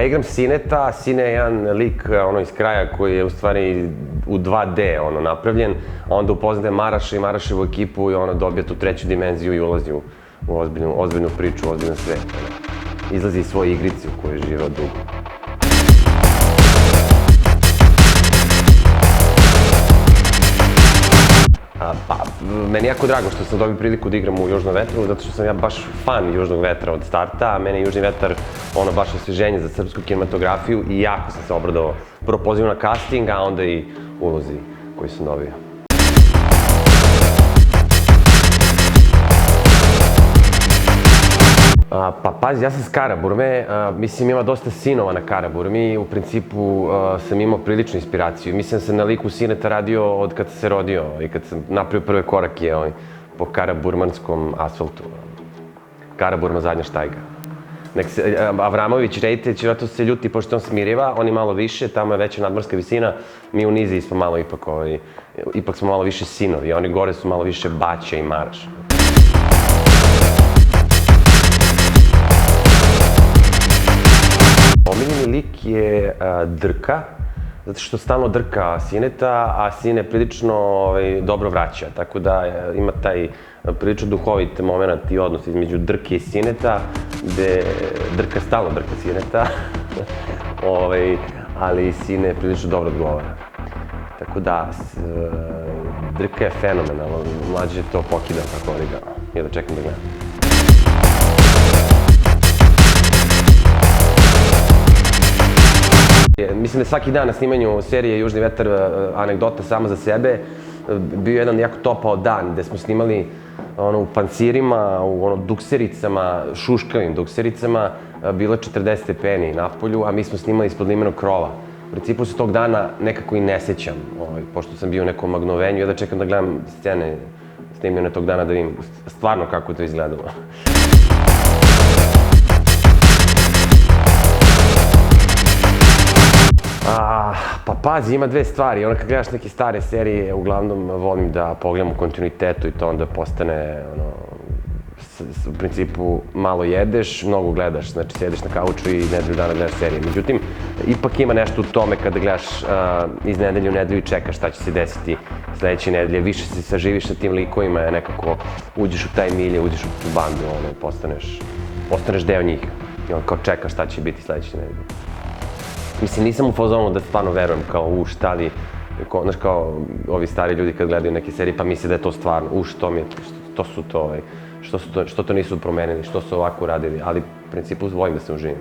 igram Sineta, Sine je jedan lik iz kraja koji je u stvari u 2D napravljen, a onda upoznaje Maraša i Maraševu ekipu i dobija tu treću dimenziju i ulazi u ozbiljnu priču, u ozbiljan svet. Izlazi iz svoje igrice u kojoj je živeo dugo. Meni je jako drago što sam dobio priliku da igram u Južnom vetru, zato što sam ja baš fan Južnog vetra od starta, a meni je Južni vetar baš osveženje za srpsku kinematografiju i jako sam se obradovao. Prvo pozivu na casting, a onda i ulozi koji sam dobio. Pa pazi, ja sam s Karaburme, mislim ima dosta sinova na Karaburmi i u principu sam imao priličnu inspiraciju. Mislim da sam na liku Sineta radio od kad sam se rodio i kad sam napravio prve korake po karaburmanskom asfaltu. Karaburma zadnja štajga. Avramović, reditelj, će vratno se ljuti pošto on smiriva, on je malo više, tamo je veća nadmorska visina, mi u nizi smo malo ipak smo malo više sinovi, oni gore su malo više Baća i Maraš. Omiljeni lik je Drka, zato što stalno drka Sineta, a Sine prilično dobro vraća, tako da ima taj prilično duhovit moment i odnos između Drke i Sineta, gde Drka stalno drka Sineta, ali Sine prilično dobro odgovara. Tako da, Drka je fenomenalno, mlađe to pokida kako originalno, i da čekam da gledam. Mislim da je svaki dan na snimanju serije Južni vetar anegdota sama za sebe. Bio jedan jako topao dan gde smo snimali u pancirima, u duksericama, šuškavim duksericama. Bilo je 40 stepeni napolju, a mi smo snimali ispod limenog krova. U principu se tog dana nekako i ne sećam, pošto sam bio u nekom magnovenju. Ja da čekam da gledam scene snimljene tog dana da vidim stvarno kako je to izgledalo. Pa pazi, ima dve stvari. Kad gledaš neke stare serije, uglavnom volim da pogledam u kontinuitetu i to onda postane, u principu, malo jedeš, mnogo gledaš, znači sjedeš na kauču i nedelju dana gledaš serije. Međutim, ipak ima nešto u tome kada gledaš iz nedelju u nedelju i čekaš šta će se desiti sledeće nedelje. Više se saživiš sa tim likovima, nekako uđeš u taj milje, uđeš u tu bandu, postaneš deo njih i on kao čekaš šta će biti sledeće nedelje. Mislim, nisam u fazonu da stvarno verujem kao šta li, znaš kao ovi stari ljudi kad gledaju neke serije pa misle da je to stvarno, što su to, što to nisu promenili, što su ovako uradili, ali u principu volim da se uživim.